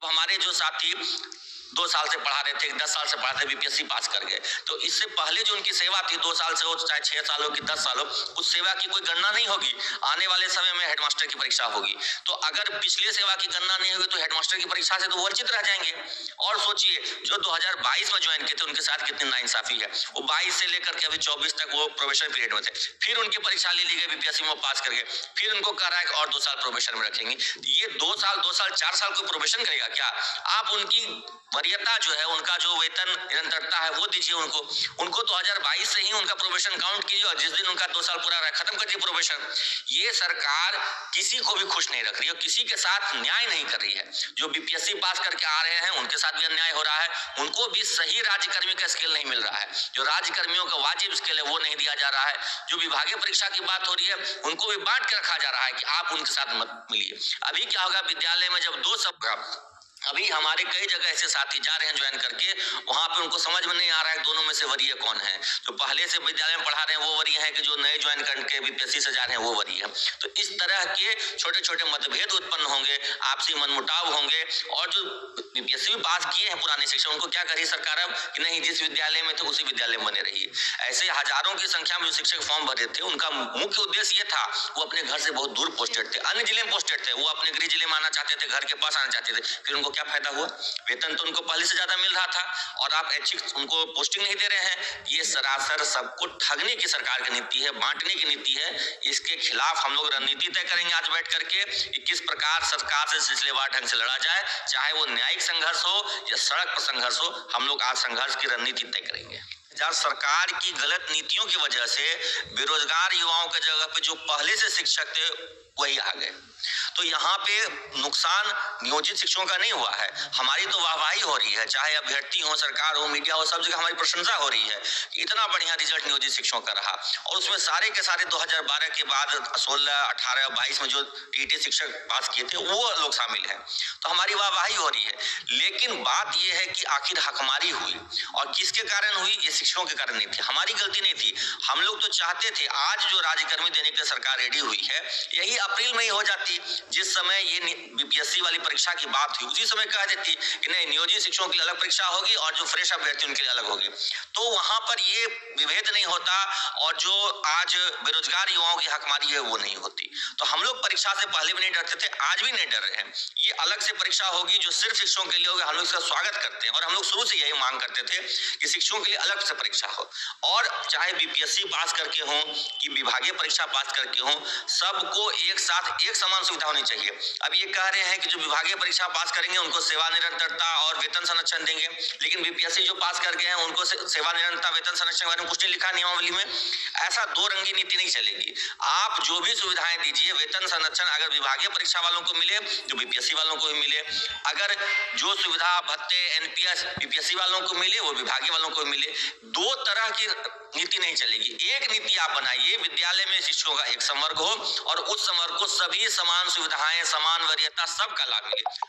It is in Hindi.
हमारे जो साथी 2 साल से पढ़ा रहे थे, 10 साल से पढ़ा रहे थे, बीपीएससी पास कर गए। तो इससे पहले जो उनकी सेवा थी 2 साल से हो चाहे 6 साल हो कि 10 साल हो, उस सेवा की कोई गणना नहीं होगी। आने वाले समय में हेडमास्टर की परीक्षा होगी। तो अगर पिछले सेवा की गणना नहीं होगी तो हेडमास्टर की परीक्षा से तो वंचित रह जाएंगे। और सोचिए जो 2022 में ज्वाइन किए थे उनके साथ कितनी नाइंसाफी है। वो 22 से लेकर के अभी 24 तक वो प्रोबेशन पीरियड में थे। फिर उनकी परीक्षा ले ली गई, बीपीएससी में पास कर गए। फिर उनको कह रहा है कि और 2 साल प्रोबेशन में रखेंगे। ये 2 साल 4 साल कोई प्रोबेशन करेगा क्या? आप उनकी वरीयता जो है, उनका जो वेतन निरंतरता है वो दीजिए उनको 2022 से ही उनका प्रोबेशन काउंट कीजिए और जिस दिन उनका 2 साल पूरा रहा खत्म कर दिए प्रोबेशन। ये सरकार किसी को भी खुश नहीं रख रही है, किसी के साथ न्याय नहीं कर रही है। जो बीपीएससी पास करके आ रहे हैं उनके साथ भी अन्याय हो रहा है, उनको भी सही राज्यकर्मी का स्केल नहीं मिल रहा है। जो राज्यकर्मियों का वाजिब स्केल है वो नहीं दिया जा रहा है। जो विभागीय परीक्षा की बात हो रही है उनको भी बांट के रखा जा रहा है कि आप उनके साथ मत मिलिए। अभी क्या होगा, विद्यालय में जब 2 सब अभी हमारे कई जगह ऐसे साथी जा रहे हैं ज्वाइन करके, वहां पे उनको समझ में नहीं आ रहा है दोनों में से वरीय कौन है। जो पहले से विद्यालय में पढ़ा रहे हैं वो वरीय है कि जो नए ज्वाइन करके बीपीएससी से जा रहे हैं वो वरीय है। तो इस तरह के छोटे छोटे मतभेद उत्पन्न होंगे, आपसी मनमुटाव होंगे। और जो बीपीएससी में पास किए हैं पुराने शिक्षक, उनको क्या करी सरकार अब कि नहीं, जिस विद्यालय में थे उसी विद्यालय में बने रहिए। ऐसे हजारों की संख्या में जो शिक्षक फॉर्म भरे थे उनका मुख्य उद्देश्य ये था, वो अपने घर से बहुत दूर पोस्टेड थे, अन्य जिले में पोस्टेड थे, वो अपने गृह जिले में आना चाहते थे, घर के पास आना चाहते थे। फिर उनको क्या फायदा हुआ? वेतन तो उनको पहले से ज्यादा मिल रहा था और आप ऐच्छिक उनको पोस्टिंग नहीं दे रहे हैं। ये सरासर सबको ठगने की सरकार की नीति है, बांटने की नीति है। इसके खिलाफ हम लोग रणनीति तय करेंगे आज बैठ करके कि किस प्रकार सरकार से सिलसिलेवार ढंग से लड़ा जाए, चाहे वो न्यायिक संघर्ष हो या सड़क पर संघर्ष हो। हम लोग आज संघर्ष की रणनीति तय करेंगे। जहाँ सरकार की गलत नीतियों की वजह से बेरोजगार युवाओं के जगह पे जो पहले से शिक्षक थे वही आ गए। तो यहाँ पे नुकसान नियोजित शिक्षकों का नहीं हुआ है, हमारी तो वाहवाही हो रही है। चाहे अभ्यर्थी हो, सरकार हो, मीडिया हो, सब जगह हमारी प्रशंसा हो रही है कि इतना बढ़िया रिजल्ट नियोजित शिक्षकों का रहा। और उसमें सारे के सारे 2012 के बाद 16, 18, 22 में जो टीटी शिक्षक पास किए थे वो लोग शामिल हैं। तो हमारी वाहवाही हो रही है। लेकिन बात यह है कि आखिर हकमारी हुई और किसके कारण हुई? ये शिक्षकों के कारण नहीं थी, हमारी गलती नहीं थी। हम लोग तो चाहते थे आज जो राज्यकर्मी देने के लिए सरकार रेडी हुई है यही अप्रैल में ही हो जाती। जिस समय ये बीपीएससी वाली परीक्षा की बात हुई उसी समय कह देती कि नहीं, नियोजित शिक्षकों की अलग परीक्षा होगी और जो फ्रेश अभ्यर्थी उनके लिए अलग होगी। तो वहां पर ये विभेद नहीं होता और जो आज बेरोजगार युवाओं की हकमारी है वो नहीं होती। तो हम लोग परीक्षा से पहले भी नहीं डरते थे, आज भी नहीं डर रहे हैं। ये अलग से परीक्षा होगी जो सिर्फ शिक्षकों के लिए होगी, हम लोग इसका स्वागत करते हैं। और हम लोग शुरू से यही मांग करते थे कि शिक्षकों के लिए अलग से परीक्षा हो। और चाहे बीपीएससी पास करके हो कि विभागीय परीक्षा पास करके हो, सबको एक साथ एक समान सुविधा होनी चाहिए। अब ये कह रहे हैं कि जो विभागीय परीक्षा पास करेंगे उनको सेवा निरंतरता और वेतन संरक्षण देंगे, लेकिन बीपीएससी जो पास कर गए हैं उनको सेवा निरंतरता वेतन संरक्षण के बारे में कुछ नहीं लिखा नियमावली में। ऐसा दो रंगी नीति नहीं चलेगी। आप जो भी सुविधाएं दीजिए, वेतन संरक्षण अगर विभागीय परीक्षा वालों को मिले तो बीपीएससी वालों को भी मिले। अगर जो सुविधा भत्ते एनपीएस बीपीएससी वालों को मिले वो विभागीय वालों को मिले। दो तरह की नीति नहीं चलेगी। एक नीति आप बनाइए, विद्यालय में शिक्षकों का एक संवर्ग हो और उस संवर्ग को सभी समान सुविधाएं, समान वरीयता, सबका लाभ मिले।